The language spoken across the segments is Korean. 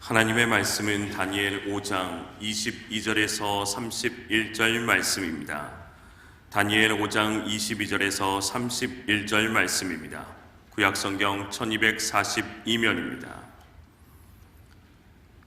하나님의 말씀은 다니엘 5장 22절에서 31절 말씀입니다. 다니엘 5장 22절에서 31절 말씀입니다. 구약성경 1242면입니다.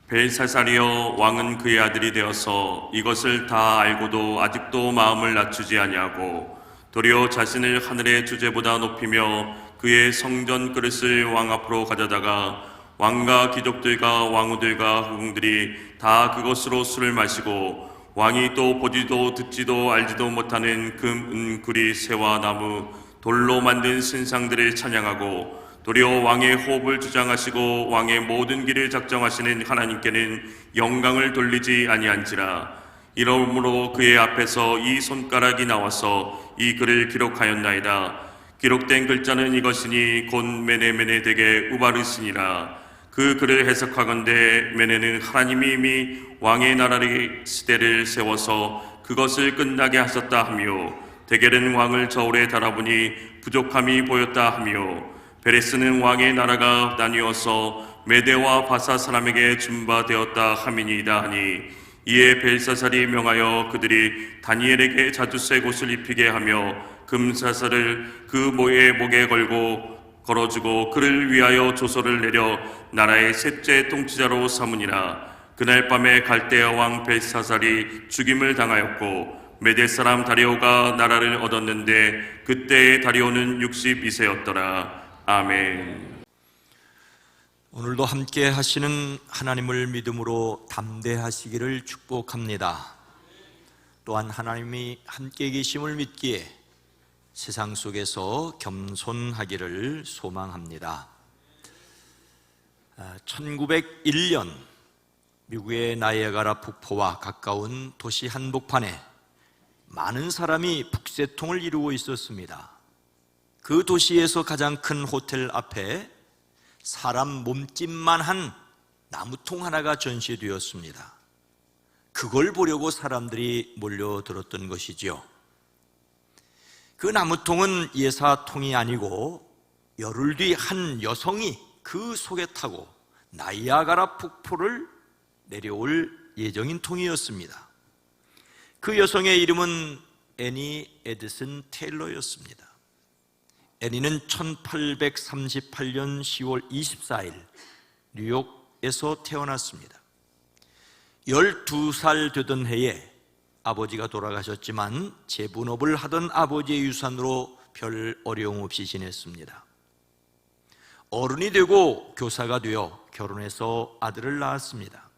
벨사살이여, 왕은 그의 아들이 되어서 이것을 다 알고도 아직도 마음을 낮추지 아니하고 도리어 자신을 하늘의 주제보다 높이며 그의 성전 그릇을 왕 앞으로 가져다가 왕과 귀족들과 왕후들과 후궁들이 다 그것으로 술을 마시고 왕이 또 보지도 듣지도 알지도 못하는 금, 은, 구리, 새와 나무, 돌로 만든 신상들을 찬양하고 도리어 왕의 호흡을 주장하시고 왕의 모든 길을 작정하시는 하나님께는 영광을 돌리지 아니한지라. 이러므로 그의 앞에서 이 손가락이 나와서 이 글을 기록하였나이다. 기록된 글자는 이것이니 곧 메네메네 덱의 우바르시니라. 그 글을 해석하건대 메네는 하나님이 이미 왕의 나라의 시대를 세워서 그것을 끝나게 하셨다 하며, 데겔은 왕을 저울에 달아보니 부족함이 보였다 하며, 베레스는 왕의 나라가 나뉘어서 메대와 바사 사람에게 준바되었다 함이니이다 하니, 이에 벨사살이 명하여 그들이 다니엘에게 자주색 옷을 입히게 하며 금사슬을 그 모의 목에 걸어주고 그를 위하여 조서를 내려 나라의 셋째 통치자로 삼으니라. 그날 밤에 갈대아 왕 벨사살이 죽임을 당하였고 메대 사람 다리오가 나라를 얻었는데 그때의 다리오는 62세였더라. 아멘. 오늘도 함께 하시는 하나님을 믿음으로 담대하시기를 축복합니다. 또한 하나님이 함께 계심을 믿기에 세상 속에서 겸손하기를 소망합니다. 1901년 미국의 나이아가라 폭포와 가까운 도시 한복판에 많은 사람이 북새통을 이루고 있었습니다. 그 도시에서 가장 큰 호텔 앞에 사람 몸집만 한 나무통 하나가 전시되었습니다. 그걸 보려고 사람들이 몰려들었던 것이지요. 그 나무통은 예사통이 아니고 열흘 뒤 한 여성이 그 속에 타고 나이아가라 폭포를 내려올 예정인 통이었습니다. 그 여성의 이름은 애니 에디슨 테일러였습니다. 애니는 1838년 10월 24일 뉴욕에서 태어났습니다. 12살 되던 해에 아버지가 돌아가셨지만 제분업을 하던 아버지의 유산으로 별 어려움 없이 지냈습니다. 어른이 되고 교사가 되어 결혼해서 아들을 낳았습니다.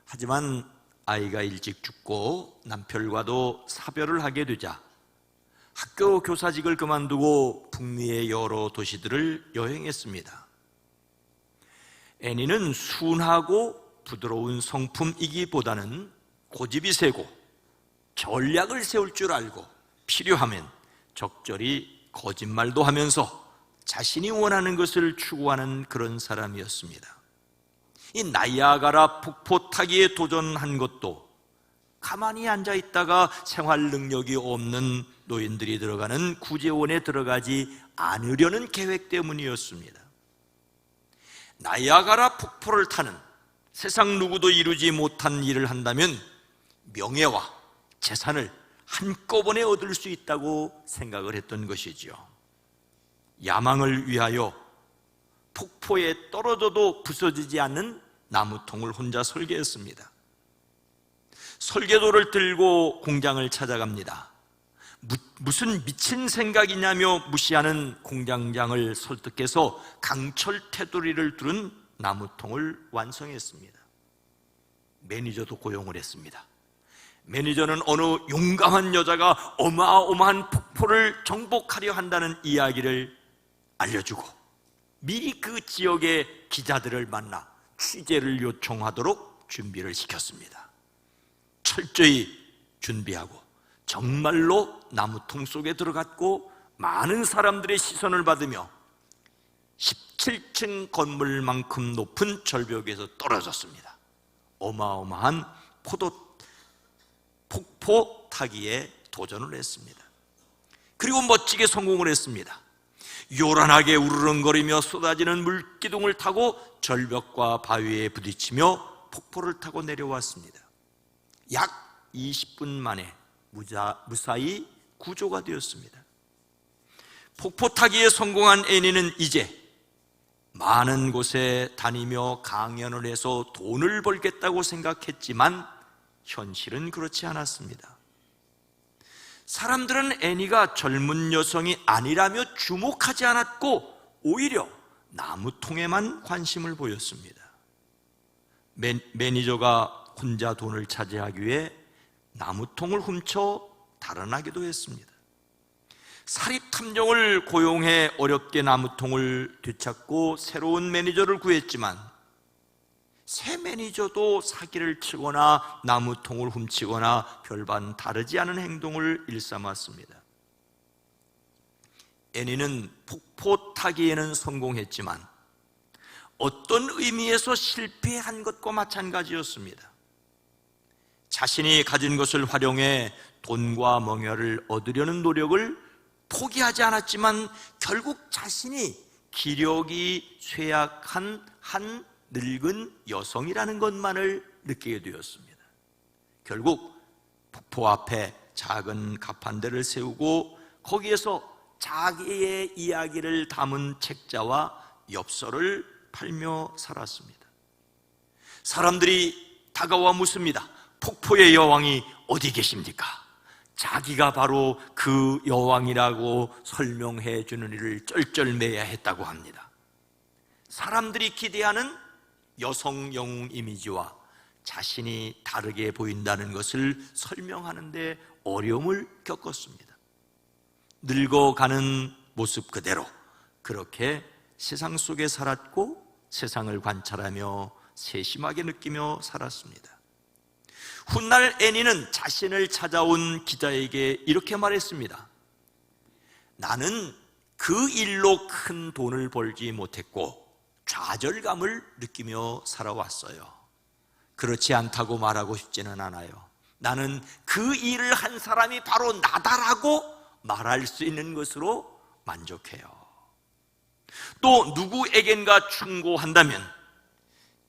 하지만 아이가 일찍 죽고 남편과도 사별을 하게 되자 학교 교사직을 그만두고 북미의 여러 도시들을 여행했습니다. 애니는 순하고 부드러운 성품이기보다는 고집이 세고 전략을 세울 줄 알고 필요하면 적절히 거짓말도 하면서 자신이 원하는 것을 추구하는 그런 사람이었습니다. 이 나이아가라 폭포 타기에 도전한 것도 가만히 앉아있다가 생활 능력이 없는 노인들이 들어가는 구제원에 들어가지 않으려는 계획 때문이었습니다. 나이아가라 폭포를 타는 세상 누구도 이루지 못한 일을 한다면 명예와 재산을 한꺼번에 얻을 수 있다고 생각을 했던 것이지요. 야망을 위하여 폭포에 떨어져도 부서지지 않는 나무통을 혼자 설계했습니다. 설계도를 들고 공장을 찾아갑니다. 무슨 미친 생각이냐며 무시하는 공장장을 설득해서 강철 테두리를 뚫은 나무통을 완성했습니다. 매니저도 고용을 했습니다. 매니저는 어느 용감한 여자가 어마어마한 폭포를 정복하려 한다는 이야기를 알려주고 미리 그 지역의 기자들을 만나 취재를 요청하도록 준비를 시켰습니다. 철저히 준비하고 정말로 나무통 속에 들어갔고 많은 사람들의 시선을 받으며 17층 건물만큼 높은 절벽에서 떨어졌습니다. 어마어마한 폭포 타기에 도전을 했습니다. 그리고 멋지게 성공을 했습니다. 요란하게 우르렁거리며 쏟아지는 물기둥을 타고 절벽과 바위에 부딪히며 폭포를 타고 내려왔습니다. 약 20분 만에 무사히 구조가 되었습니다. 폭포 타기에 성공한 애니는 이제 많은 곳에 다니며 강연을 해서 돈을 벌겠다고 생각했지만 현실은 그렇지 않았습니다. 사람들은 애니가 젊은 여성이 아니라며 주목하지 않았고 오히려 나무통에만 관심을 보였습니다. 매니저가 혼자 돈을 차지하기 위해 나무통을 훔쳐 달아나기도 했습니다. 사립탐정을 고용해 어렵게 나무통을 되찾고 새로운 매니저를 구했지만 새 매니저도 사기를 치거나 나무통을 훔치거나 별반 다르지 않은 행동을 일삼았습니다. 애니는 폭포 타기에는 성공했지만 어떤 의미에서 실패한 것과 마찬가지였습니다. 자신이 가진 것을 활용해 돈과 명예를 얻으려는 노력을 포기하지 않았지만 결국 자신이 기력이 쇠약한 한 늙은 여성이라는 것만을 느끼게 되었습니다. 결국 폭포 앞에 작은 가판대를 세우고 거기에서 자기의 이야기를 담은 책자와 엽서를 팔며 살았습니다. 사람들이 다가와 묻습니다. 폭포의 여왕이 어디 계십니까? 자기가 바로 그 여왕이라고 설명해 주는 일을 쩔쩔매야 했다고 합니다. 사람들이 기대하는 여성 영웅 이미지와 자신이 다르게 보인다는 것을 설명하는 데 어려움을 겪었습니다. 늙어가는 모습 그대로 그렇게 세상 속에 살았고 세상을 관찰하며 세심하게 느끼며 살았습니다. 훗날 애니는 자신을 찾아온 기자에게 이렇게 말했습니다. 나는 그 일로 큰 돈을 벌지 못했고 좌절감을 느끼며 살아왔어요. 그렇지 않다고 말하고 싶지는 않아요. 나는 그 일을 한 사람이 바로 나다라고 말할 수 있는 것으로 만족해요. 또 누구에겐가 충고한다면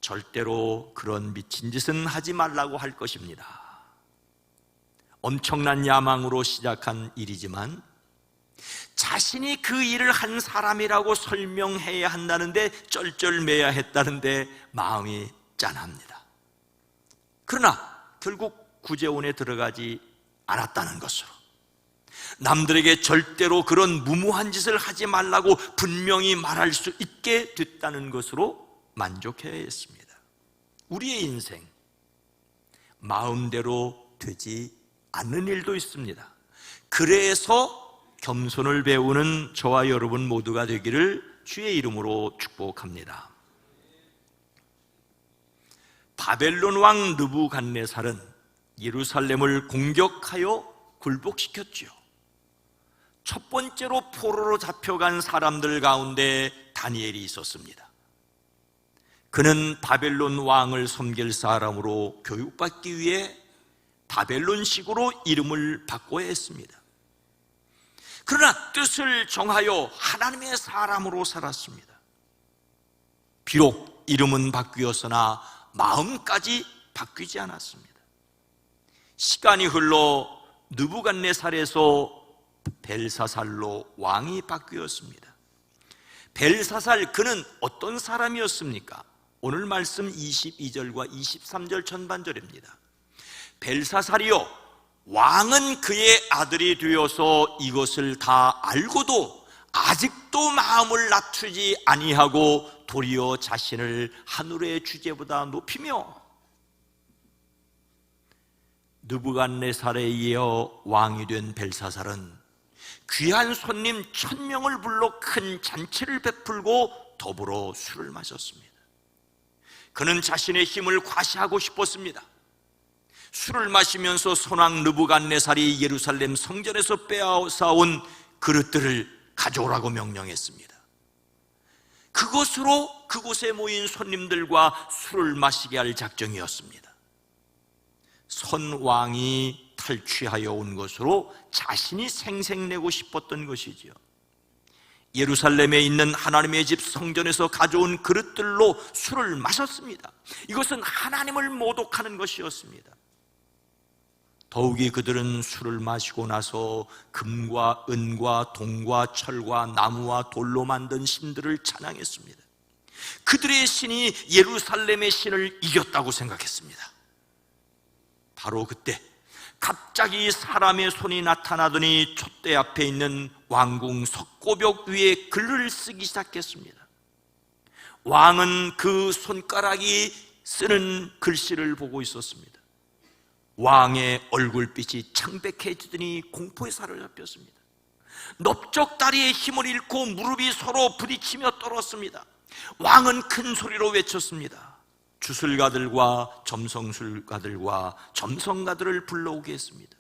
절대로 그런 미친 짓은 하지 말라고 할 것입니다. 엄청난 야망으로 시작한 일이지만 자신이 그 일을 한 사람이라고 설명해야 한다는데 쩔쩔매야 했다는데 마음이 짠합니다. 그러나 결국 구제원에 들어가지 않았다는 것으로, 남들에게 절대로 그런 무모한 짓을 하지 말라고 분명히 말할 수 있게 됐다는 것으로 만족해야 했습니다. 우리의 인생, 마음대로 되지 않는 일도 있습니다. 그래서 겸손을 배우는 저와 여러분 모두가 되기를 주의 이름으로 축복합니다. 바벨론 왕 느부갓네살은 예루살렘을 공격하여 굴복시켰지요. 첫 번째로 포로로 잡혀간 사람들 가운데 다니엘이 있었습니다. 그는 바벨론 왕을 섬길 사람으로 교육받기 위해 바벨론식으로 이름을 바꿔야 했습니다. 그러나 뜻을 정하여 하나님의 사람으로 살았습니다. 비록 이름은 바뀌었으나 마음까지 바뀌지 않았습니다. 시간이 흘러 느부갓네살에서 벨사살로 왕이 바뀌었습니다. 벨사살, 그는 어떤 사람이었습니까? 오늘 말씀 22절과 23절 전반절입니다. 벨사살이요, 왕은 그의 아들이 되어서 이것을 다 알고도 아직도 마음을 낮추지 아니하고 도리어 자신을 하늘의 주제보다 높이며, 느부갓네살에 이어 왕이 된 벨사살은 귀한 손님 1000명을 불러 큰 잔치를 베풀고 더불어 술을 마셨습니다. 그는 자신의 힘을 과시하고 싶었습니다. 술을 마시면서 선왕 느부갓네살이 예루살렘 성전에서 빼앗아온 그릇들을 가져오라고 명령했습니다. 그곳에 모인 손님들과 술을 마시게 할 작정이었습니다. 선왕이 탈취하여 온 것으로 자신이 생색내고 싶었던 것이지요. 예루살렘에 있는 하나님의 집 성전에서 가져온 그릇들로 술을 마셨습니다. 이것은 하나님을 모독하는 것이었습니다. 더욱이 그들은 술을 마시고 나서 금과 은과 동과 철과 나무와 돌로 만든 신들을 찬양했습니다. 그들의 신이 예루살렘의 신을 이겼다고 생각했습니다. 바로 그때 갑자기 사람의 손이 나타나더니 촛대 앞에 있는 왕궁 석고벽 위에 글을 쓰기 시작했습니다. 왕은 그 손가락이 쓰는 글씨를 보고 있었습니다. 왕의 얼굴빛이 창백해지더니 공포에 사로잡혔습니다. 넓적다리의 힘을 잃고 무릎이 서로 부딪히며 떨었습니다. 왕은 큰 소리로 외쳤습니다. 주술가들과 점성술가들과 점성가들을 불러오게 했습니다.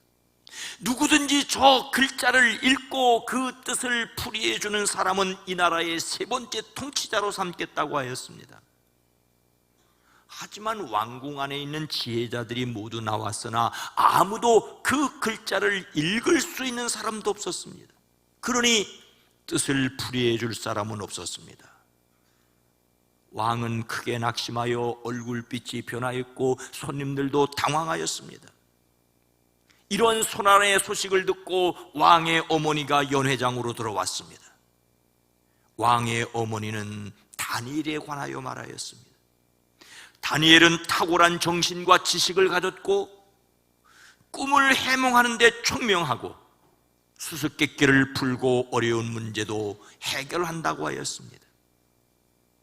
누구든지 저 글자를 읽고 그 뜻을 풀이해 주는 사람은 이 나라의 세 번째 통치자로 삼겠다고 하였습니다. 하지만 왕궁 안에 있는 지혜자들이 모두 나왔으나 아무도 그 글자를 읽을 수 있는 사람도 없었습니다. 그러니 뜻을 풀이해 줄 사람은 없었습니다. 왕은 크게 낙심하여 얼굴빛이 변하였고 손님들도 당황하였습니다. 이런 소란의 소식을 듣고 왕의 어머니가 연회장으로 들어왔습니다. 왕의 어머니는 다니엘에 관하여 말하였습니다. 다니엘은 탁월한 정신과 지식을 가졌고 꿈을 해몽하는 데 총명하고 수수께끼를 풀고 어려운 문제도 해결한다고 하였습니다.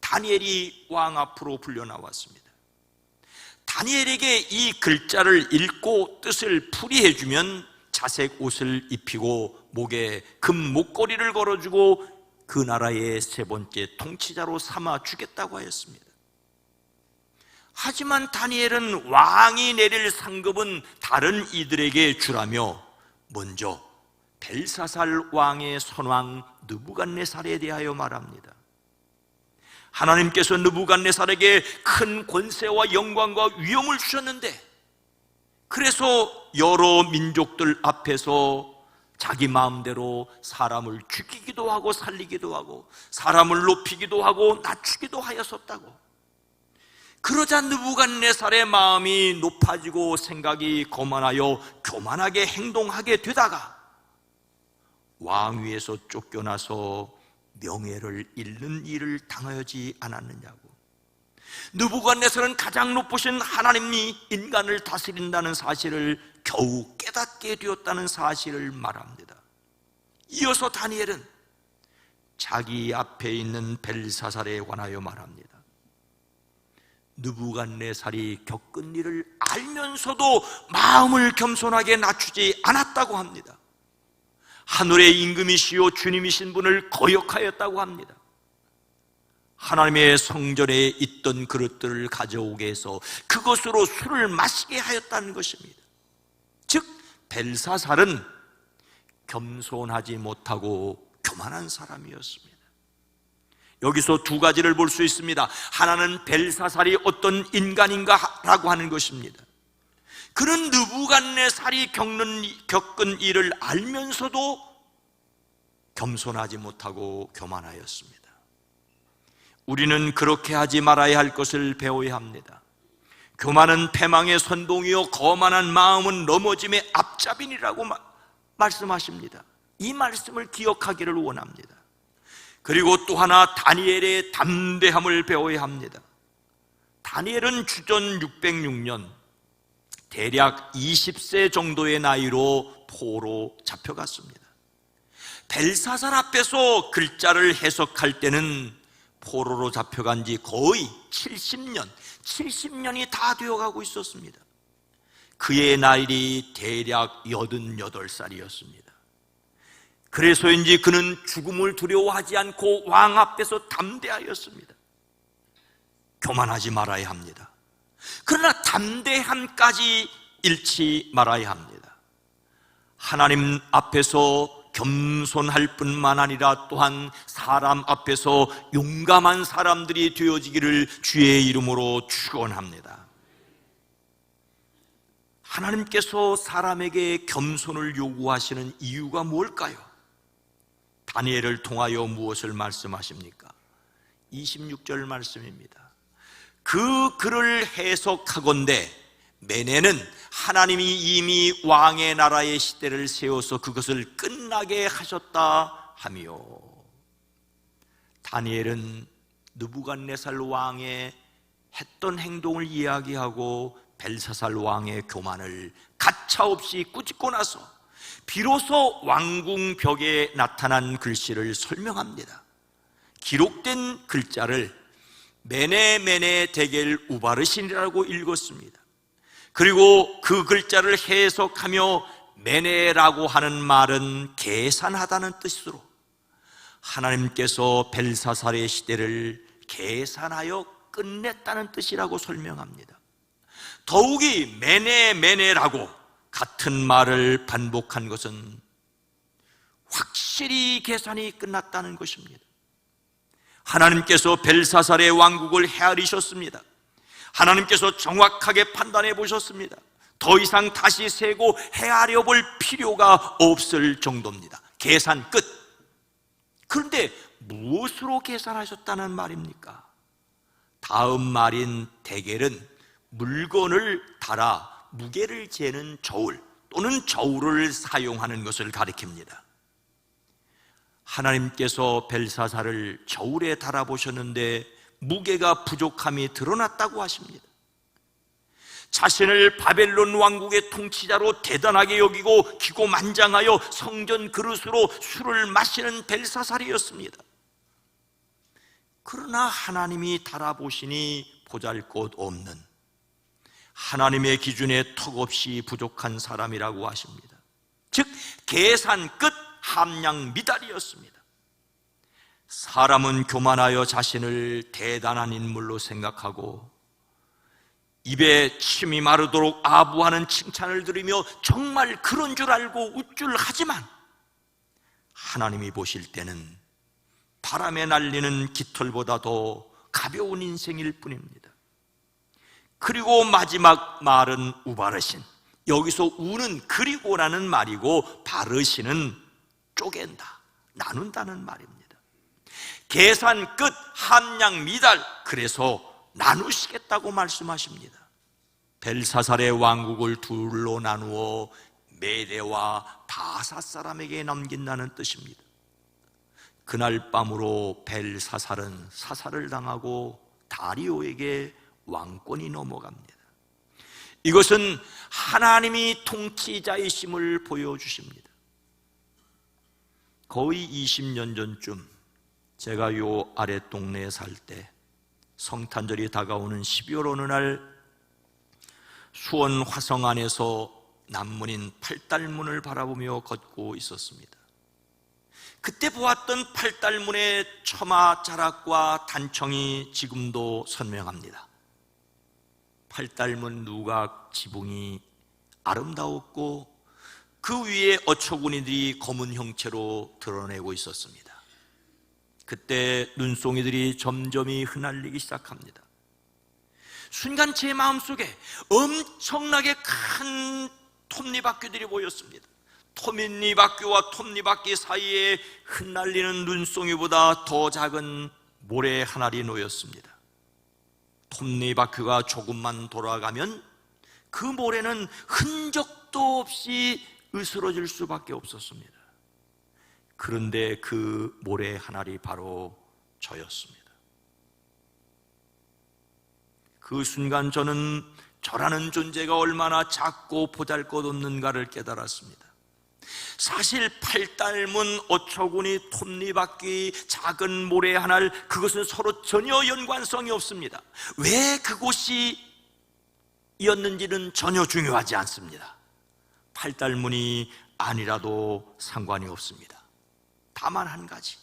다니엘이 왕 앞으로 불려 나왔습니다. 다니엘에게 이 글자를 읽고 뜻을 풀이해 주면 자색 옷을 입히고 목에 금 목걸이를 걸어주고 그 나라의 세 번째 통치자로 삼아 주겠다고 하였습니다. 하지만 다니엘은 왕이 내릴 상급은 다른 이들에게 주라며 먼저 벨사살 왕의 선왕 느부갓네살에 대하여 말합니다. 하나님께서 느부갓네살에게 큰 권세와 영광과 위엄을 주셨는데 그래서 여러 민족들 앞에서 자기 마음대로 사람을 죽이기도 하고 살리기도 하고 사람을 높이기도 하고 낮추기도 하였었다고. 그러자 느부갓네살의 마음이 높아지고 생각이 거만하여 교만하게 행동하게 되다가 왕위에서 쫓겨나서 명예를 잃는 일을 당하지 않았느냐고. 느부갓네살은 가장 높으신 하나님이 인간을 다스린다는 사실을 겨우 깨닫게 되었다는 사실을 말합니다. 이어서 다니엘은 자기 앞에 있는 벨사살에 관하여 말합니다. 느부갓네살이 겪은 일을 알면서도 마음을 겸손하게 낮추지 않았다고 합니다. 하늘의 임금이시요 주님이신 분을 거역하였다고 합니다. 하나님의 성전에 있던 그릇들을 가져오게 해서 그것으로 술을 마시게 하였다는 것입니다. 즉 벨사살은 겸손하지 못하고 교만한 사람이었습니다. 여기서 두 가지를 볼 수 있습니다. 하나는 벨사살이 어떤 인간인가라고 하는 것입니다. 그는 느부갓네살이 겪은 일을 알면서도 겸손하지 못하고 교만하였습니다. 우리는 그렇게 하지 말아야 할 것을 배워야 합니다. 교만은 패망의 선봉이요 거만한 마음은 넘어짐의 앞잡인이라고 말씀하십니다. 이 말씀을 기억하기를 원합니다. 그리고 또 하나 다니엘의 담대함을 배워야 합니다. 다니엘은 주전 606년 대략 20세 정도의 나이로 포로 잡혀갔습니다. 벨사살 앞에서 글자를 해석할 때는 포로로 잡혀간 지 거의 70년이 다 되어가고 있었습니다. 그의 나이이 대략 88살이었습니다. 그래서인지 그는 죽음을 두려워하지 않고 왕 앞에서 담대하였습니다. 교만하지 말아야 합니다. 그러나 담대함까지 잃지 말아야 합니다. 하나님 앞에서 겸손할 뿐만 아니라 또한 사람 앞에서 용감한 사람들이 되어지기를 주의 이름으로 축원합니다. 하나님께서 사람에게 겸손을 요구하시는 이유가 뭘까요? 다니엘을 통하여 무엇을 말씀하십니까? 26절 말씀입니다. 그 글을 해석하건대 메네는 하나님이 이미 왕의 나라의 시대를 세워서 그것을 끝나게 하셨다 하며, 다니엘은 느부갓네살 왕의 했던 행동을 이야기하고 벨사살 왕의 교만을 가차없이 꾸짖고 나서 비로소 왕궁 벽에 나타난 글씨를 설명합니다. 기록된 글자를 메네 데겔 우바르신이라고 읽었습니다. 그리고 그 글자를 해석하며 메네라고 하는 말은 계산하다는 뜻으로 하나님께서 벨사살의 시대를 계산하여 끝냈다는 뜻이라고 설명합니다. 더욱이 메네라고 같은 말을 반복한 것은 확실히 계산이 끝났다는 것입니다. 하나님께서 벨사살의 왕국을 헤아리셨습니다. 하나님께서 정확하게 판단해 보셨습니다. 더 이상 다시 세고 헤아려 볼 필요가 없을 정도입니다. 계산 끝. 그런데 무엇으로 계산하셨다는 말입니까? 다음 말인 데겔은 물건을 달아 무게를 재는 저울 또는 저울을 사용하는 것을 가리킵니다. 하나님께서 벨사살을 저울에 달아보셨는데 무게가 부족함이 드러났다고 하십니다. 자신을 바벨론 왕국의 통치자로 대단하게 여기고 기고만장하여 성전 그릇으로 술을 마시는 벨사살이었습니다. 그러나 하나님이 달아보시니 보잘것없는, 하나님의 기준에 턱없이 부족한 사람이라고 하십니다. 즉 계산 끝 함량 미달이었습니다. 사람은 교만하여 자신을 대단한 인물로 생각하고 입에 침이 마르도록 아부하는 칭찬을 들으며 정말 그런 줄 알고 웃줄 하지만 하나님이 보실 때는 바람에 날리는 깃털보다 더 가벼운 인생일 뿐입니다. 그리고 마지막 말은 우바르신, 여기서 우는 그리고라는 말이고 바르신은 쪼갠다, 나눈다는 말입니다. 계산 끝 함량 미달, 그래서 나누시겠다고 말씀하십니다. 벨사살의 왕국을 둘로 나누어 메대와 바사 사람에게 넘긴다는 뜻입니다. 그날 밤으로 벨사살은 사살을 당하고 다리오에게 왕권이 넘어갑니다. 이것은 하나님이 통치자이심을 보여주십니다. 거의 20년 전쯤 제가 요 아래 동네에 살 때 성탄절이 다가오는 12월 어느 날 수원 화성 안에서 남문인 팔달문을 바라보며 걷고 있었습니다. 그때 보았던 팔달문의 처마 자락과 단청이 지금도 선명합니다. 팔달문 누각 지붕이 아름다웠고 그 위에 어처구니들이 검은 형체로 드러내고 있었습니다. 그때 눈송이들이 점점이 흩날리기 시작합니다. 순간 제 마음속에 엄청나게 큰 톱니바퀴들이 보였습니다. 톱니바퀴와 톱니바퀴 사이에 흩날리는 눈송이보다 더 작은 모래 한 알이 놓였습니다. 톱니바퀴가 조금만 돌아가면 그 모래는 흔적도 없이 으스러질 수밖에 없었습니다. 그런데 그 모래 한 알이 바로 저였습니다. 그 순간 저는 저라는 존재가 얼마나 작고 보잘것없는가를 깨달았습니다. 사실 팔달문, 어처구니, 톱니바퀴, 작은 모래 한 알, 그것은 서로 전혀 연관성이 없습니다. 왜 그곳이 이었는지는 전혀 중요하지 않습니다. 팔달문이 아니라도 상관이 없습니다. 다만 한 가지,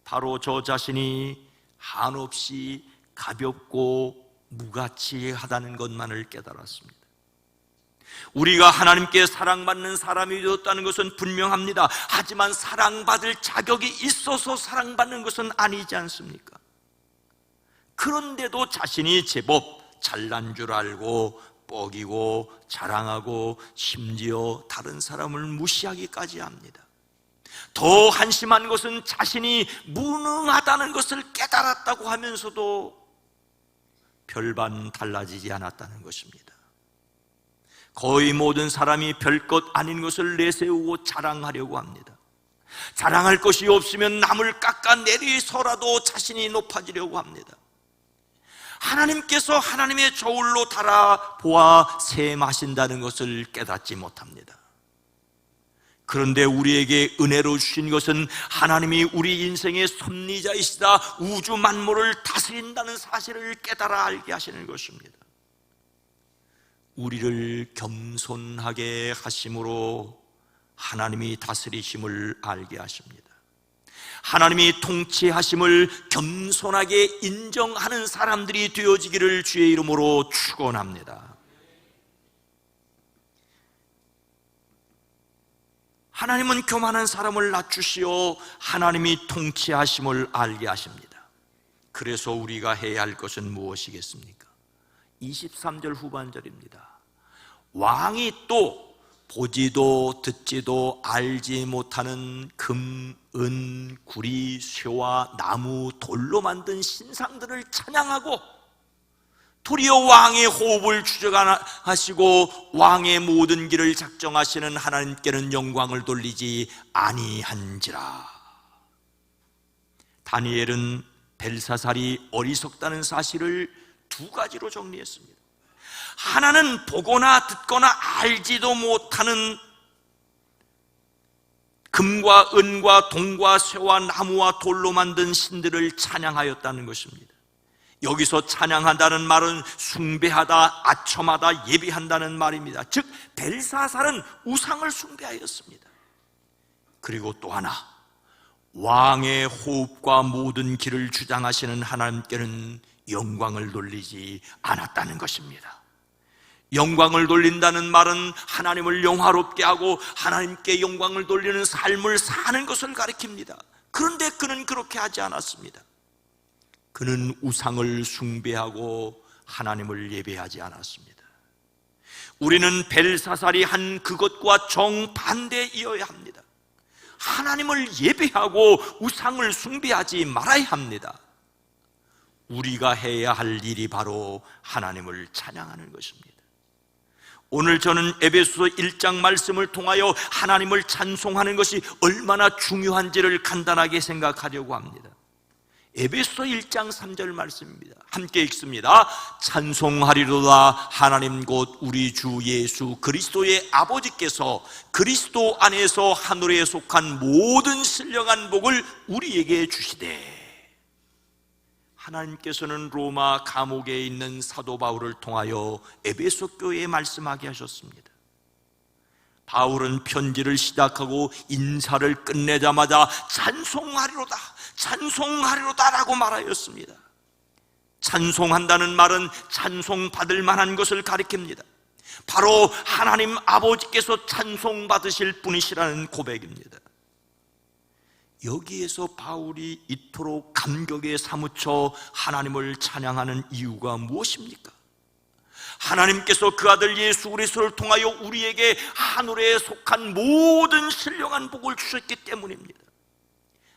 바로 저 자신이 한없이 가볍고 무가치하다는 것만을 깨달았습니다. 우리가 하나님께 사랑받는 사람이 되었다는 것은 분명합니다. 하지만 사랑받을 자격이 있어서 사랑받는 것은 아니지 않습니까? 그런데도 자신이 제법 잘난 줄 알고 뻐기고 자랑하고 심지어 다른 사람을 무시하기까지 합니다. 더 한심한 것은 자신이 무능하다는 것을 깨달았다고 하면서도 별반 달라지지 않았다는 것입니다. 거의 모든 사람이 별것 아닌 것을 내세우고 자랑하려고 합니다. 자랑할 것이 없으면 남을 깎아내리서라도 자신이 높아지려고 합니다. 하나님께서 하나님의 저울로 달아보아 셈하신다는 것을 깨닫지 못합니다. 그런데 우리에게 은혜로 주신 것은 하나님이 우리 인생의 섭리자이시다, 우주 만물을 다스린다는 사실을 깨달아 알게 하시는 것입니다. 우리를 겸손하게 하심으로 하나님이 다스리심을 알게 하십니다. 하나님이 통치하심을 겸손하게 인정하는 사람들이 되어지기를 주의 이름으로 축원합니다. 하나님은 교만한 사람을 낮추시어 하나님이 통치하심을 알게 하십니다. 그래서 우리가 해야 할 것은 무엇이겠습니까? 23절 후반절입니다. 왕이 또 보지도 듣지도 알지 못하는 금, 은, 구리, 쇠와 나무, 돌로 만든 신상들을 찬양하고 도리어 왕의 호흡을 추적하시고 왕의 모든 길을 작정하시는 하나님께는 영광을 돌리지 아니한지라. 다니엘은 벨사살이 어리석다는 사실을 두 가지로 정리했습니다. 하나는 보거나 듣거나 알지도 못하는 금과 은과 동과 쇠와 나무와 돌로 만든 신들을 찬양하였다는 것입니다. 여기서 찬양한다는 말은 숭배하다, 아첨하다, 예비한다는 말입니다. 즉 벨사살은 우상을 숭배하였습니다. 그리고 또 하나, 왕의 호흡과 모든 길을 주장하시는 하나님께는 영광을 돌리지 않았다는 것입니다. 영광을 돌린다는 말은 하나님을 영화롭게 하고 하나님께 영광을 돌리는 삶을 사는 것을 가리킵니다. 그런데 그는 그렇게 하지 않았습니다. 그는 우상을 숭배하고 하나님을 예배하지 않았습니다. 우리는 벨사살이 한 그것과 정반대이어야 합니다. 하나님을 예배하고 우상을 숭배하지 말아야 합니다. 우리가 해야 할 일이 바로 하나님을 찬양하는 것입니다. 오늘 저는 에베소서 1장 말씀을 통하여 하나님을 찬송하는 것이 얼마나 중요한지를 간단하게 생각하려고 합니다. 에베소 1장 3절 말씀입니다. 함께 읽습니다. 찬송하리로다 하나님 곧 우리 주 예수 그리스도의 아버지께서 그리스도 안에서 하늘에 속한 모든 신령한 복을 우리에게 주시되. 하나님께서는 로마 감옥에 있는 사도 바울을 통하여 에베소 교회에 말씀하게 하셨습니다. 바울은 편지를 시작하고 인사를 끝내자마자 찬송하리로다, 찬송하리로다 라고 말하였습니다. 찬송한다는 말은 찬송받을 만한 것을 가리킵니다. 바로 하나님 아버지께서 찬송받으실 분이시라는 고백입니다. 여기에서 바울이 이토록 감격에 사무쳐 하나님을 찬양하는 이유가 무엇입니까? 하나님께서 그 아들 예수 그리스도를 통하여 우리에게 하늘에 속한 모든 신령한 복을 주셨기 때문입니다.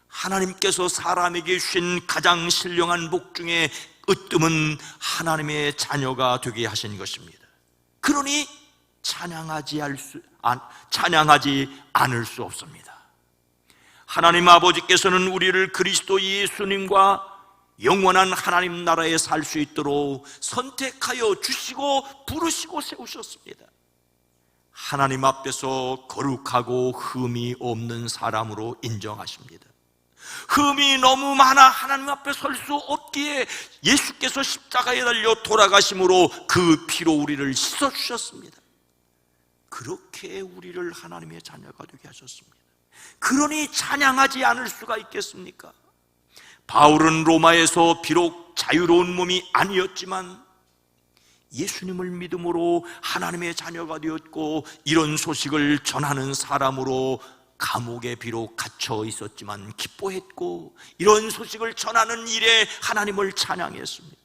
하나님께서 사람에게 주신 가장 신령한 복 중에 으뜸은 하나님의 자녀가 되게 하신 것입니다. 그러니 찬양하지 않을 수 없습니다. 하나님 아버지께서는 우리를 그리스도 예수님과 영원한 하나님 나라에 살 수 있도록 선택하여 주시고 부르시고 세우셨습니다. 하나님 앞에서 거룩하고 흠이 없는 사람으로 인정하십니다. 흠이 너무 많아 하나님 앞에 설 수 없기에 예수께서 십자가에 달려 돌아가심으로 그 피로 우리를 씻어주셨습니다. 그렇게 우리를 하나님의 자녀가 되게 하셨습니다. 그러니 찬양하지 않을 수가 있겠습니까? 바울은 로마에서 비록 자유로운 몸이 아니었지만 예수님을 믿음으로 하나님의 자녀가 되었고 이런 소식을 전하는 사람으로 감옥에 비록 갇혀 있었지만 기뻐했고 이런 소식을 전하는 일에 하나님을 찬양했습니다.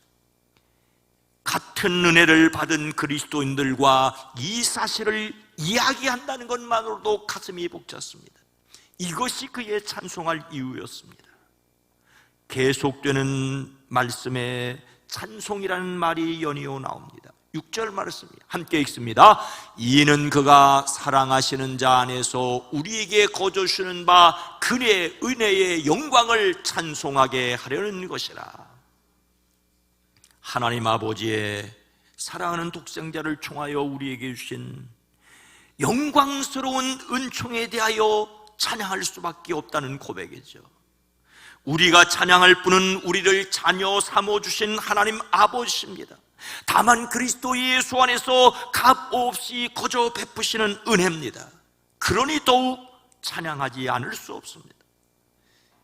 같은 은혜를 받은 그리스도인들과 이 사실을 이야기한다는 것만으로도 가슴이 벅찼습니다. 이것이 그의 찬송할 이유였습니다. 계속되는 말씀에 찬송이라는 말이 연이어 나옵니다. 6절 말씀 함께 읽습니다. 이는 그가 사랑하시는 자 안에서 우리에게 거저 주는 바 그의 은혜의 영광을 찬송하게 하려는 것이라. 하나님 아버지의 사랑하는 독생자를 통하여 우리에게 주신 영광스러운 은총에 대하여 찬양할 수밖에 없다는 고백이죠. 우리가 찬양할 분은 우리를 자녀 삼아주신 하나님 아버지십니다. 다만 그리스도 예수 안에서 값 없이 거저 베푸시는 은혜입니다. 그러니 더욱 찬양하지 않을 수 없습니다.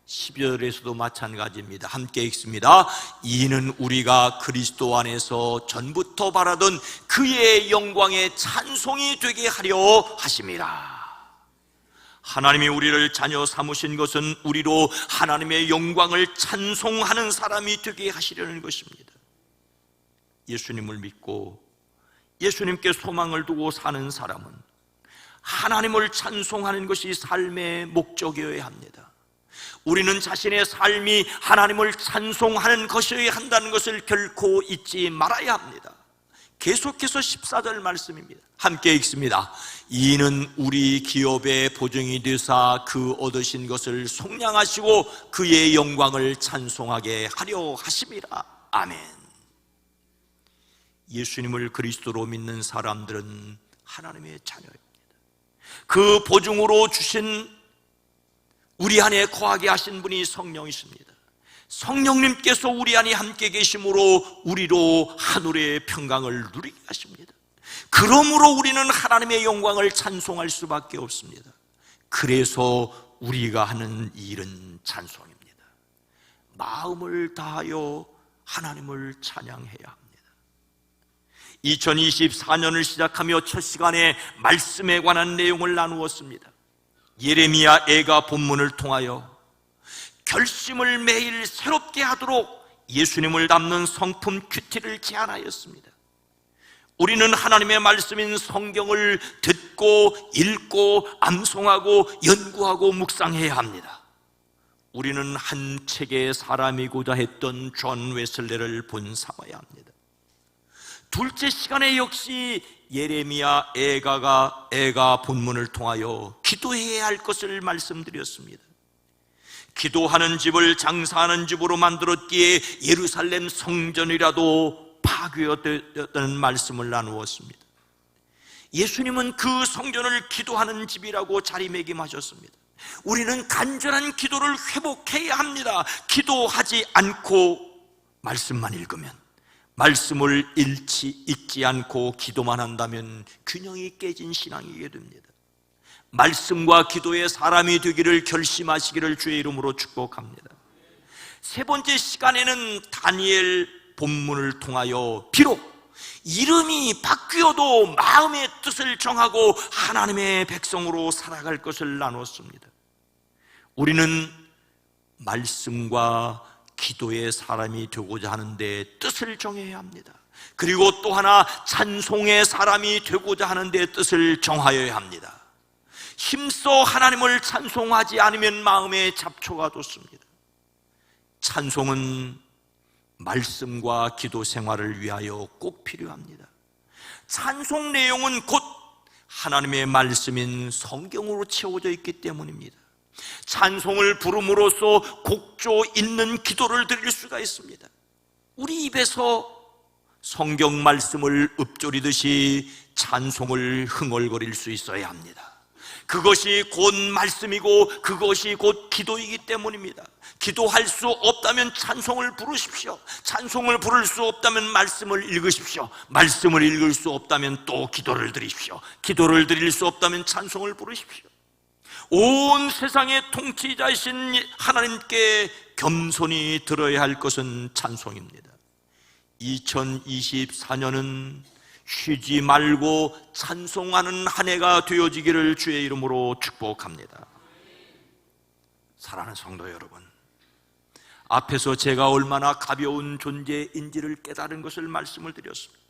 12절에서도 마찬가지입니다. 함께 읽습니다. 이는 우리가 그리스도 안에서 전부터 바라던 그의 영광의 찬송이 되게 하려 하심이라. 하나님이 우리를 자녀 삼으신 것은 우리로 하나님의 영광을 찬송하는 사람이 되게 하시려는 것입니다. 예수님을 믿고 예수님께 소망을 두고 사는 사람은 하나님을 찬송하는 것이 삶의 목적이어야 합니다. 우리는 자신의 삶이 하나님을 찬송하는 것이어야 한다는 것을 결코 잊지 말아야 합니다. 계속해서 14절 말씀입니다. 함께 읽습니다. 이는 우리 기업의 보증이 되사 그 얻으신 것을 속량하시고 그의 영광을 찬송하게 하려 하심이라. 아멘. 예수님을 그리스도로 믿는 사람들은 하나님의 자녀입니다. 그 보증으로 주신 우리 안에 거하게 하신 분이 성령이십니다. 성령님께서 우리 안에 함께 계심으로 우리로 하늘의 평강을 누리게 하십니다. 그러므로 우리는 하나님의 영광을 찬송할 수밖에 없습니다. 그래서 우리가 하는 일은 찬송입니다. 마음을 다하여 하나님을 찬양해야 합니다. 2024년을 시작하며 첫 시간에 말씀에 관한 내용을 나누었습니다. 예레미야 애가 본문을 통하여 결심을 매일 새롭게 하도록 예수님을 담는 성품 큐티를 제안하였습니다. 우리는 하나님의 말씀인 성경을 듣고 읽고 암송하고 연구하고 묵상해야 합니다. 우리는 한 책의 사람이고자 했던 존 웨슬레를 본삼아야 합니다. 둘째 시간에 역시 예레미야 애가 본문을 통하여 기도해야 할 것을 말씀드렸습니다. 기도하는 집을 장사하는 집으로 만들었기에 예루살렘 성전이라도 파괴되었다는 말씀을 나누었습니다. 예수님은 그 성전을 기도하는 집이라고 자리매김하셨습니다. 우리는 간절한 기도를 회복해야 합니다. 기도하지 않고 말씀만 읽으면, 말씀을 읽지 않고 기도만 한다면 균형이 깨진 신앙이게 됩니다. 말씀과 기도의 사람이 되기를 결심하시기를 주의 이름으로 축복합니다. 세 번째 시간에는 다니엘 본문을 통하여 비록 이름이 바뀌어도 마음의 뜻을 정하고 하나님의 백성으로 살아갈 것을 나눴습니다. 우리는 말씀과 기도의 사람이 되고자 하는데 뜻을 정해야 합니다. 그리고 또 하나 찬송의 사람이 되고자 하는데 뜻을 정하여야 합니다. 힘써 하나님을 찬송하지 않으면 마음에 잡초가 돋습니다. 찬송은 말씀과 기도 생활을 위하여 꼭 필요합니다. 찬송 내용은 곧 하나님의 말씀인 성경으로 채워져 있기 때문입니다. 찬송을 부름으로써 곡조 있는 기도를 드릴 수가 있습니다. 우리 입에서 성경 말씀을 읊조리듯이 찬송을 흥얼거릴 수 있어야 합니다. 그것이 곧 말씀이고 그것이 곧 기도이기 때문입니다. 기도할 수 없다면 찬송을 부르십시오. 찬송을 부를 수 없다면 말씀을 읽으십시오. 말씀을 읽을 수 없다면 또 기도를 드리십시오. 기도를 드릴 수 없다면 찬송을 부르십시오. 온 세상의 통치자이신 하나님께 겸손히 들어야 할 것은 찬송입니다. 2024년은 쉬지 말고 찬송하는 한 해가 되어지기를 주의 이름으로 축복합니다. 사랑하는 성도 여러분, 앞에서 제가 얼마나 가벼운 존재인지를 깨달은 것을 말씀을 드렸습니다.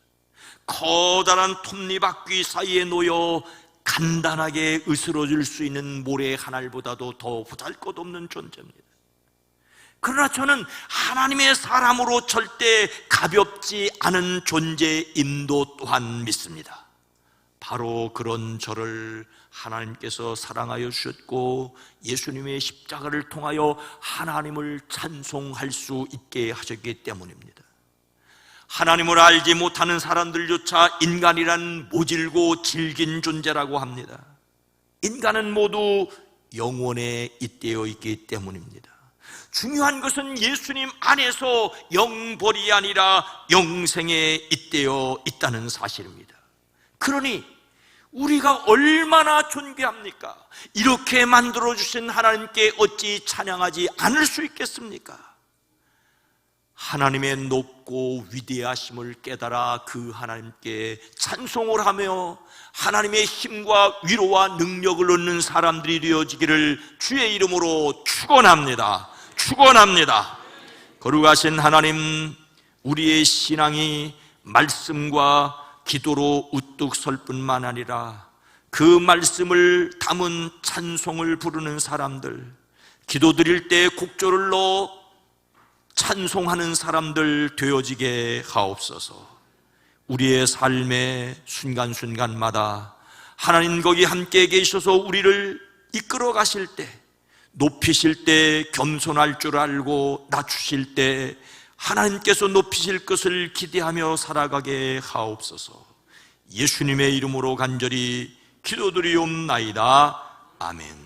커다란 톱니바퀴 사이에 놓여 간단하게 으스러질 수 있는 모래 하늘보다도 더 보잘것없는 존재입니다. 그러나 저는 하나님의 사람으로 절대 가볍지 않은 존재임도 또한 믿습니다. 바로 그런 저를 하나님께서 사랑하여 주셨고 예수님의 십자가를 통하여 하나님을 찬송할 수 있게 하셨기 때문입니다. 하나님을 알지 못하는 사람들조차 인간이란 모질고 질긴 존재라고 합니다. 인간은 모두 영원에 잇대어 있기 때문입니다. 중요한 것은 예수님 안에서 영벌이 아니라 영생에 잇대어 있다는 사실입니다. 그러니 우리가 얼마나 존귀합니까? 이렇게 만들어주신 하나님께 어찌 찬양하지 않을 수 있겠습니까? 하나님의 높고 위대하심을 깨달아 그 하나님께 찬송을 하며 하나님의 힘과 위로와 능력을 얻는 사람들이 되어지기를 주의 이름으로 축원합니다. 축원합니다. 거룩하신 하나님, 우리의 신앙이 말씀과 기도로 우뚝 설 뿐만 아니라 그 말씀을 담은 찬송을 부르는 사람들, 기도 드릴 때 곡조를 넣어 찬송하는 사람들 되어지게 하옵소서. 우리의 삶의 순간순간마다 하나님 거기 함께 계셔서 우리를 이끌어 가실 때, 높이실 때 겸손할 줄 알고 낮추실 때 하나님께서 높이실 것을 기대하며 살아가게 하옵소서. 예수님의 이름으로 간절히 기도드리옵나이다. 아멘.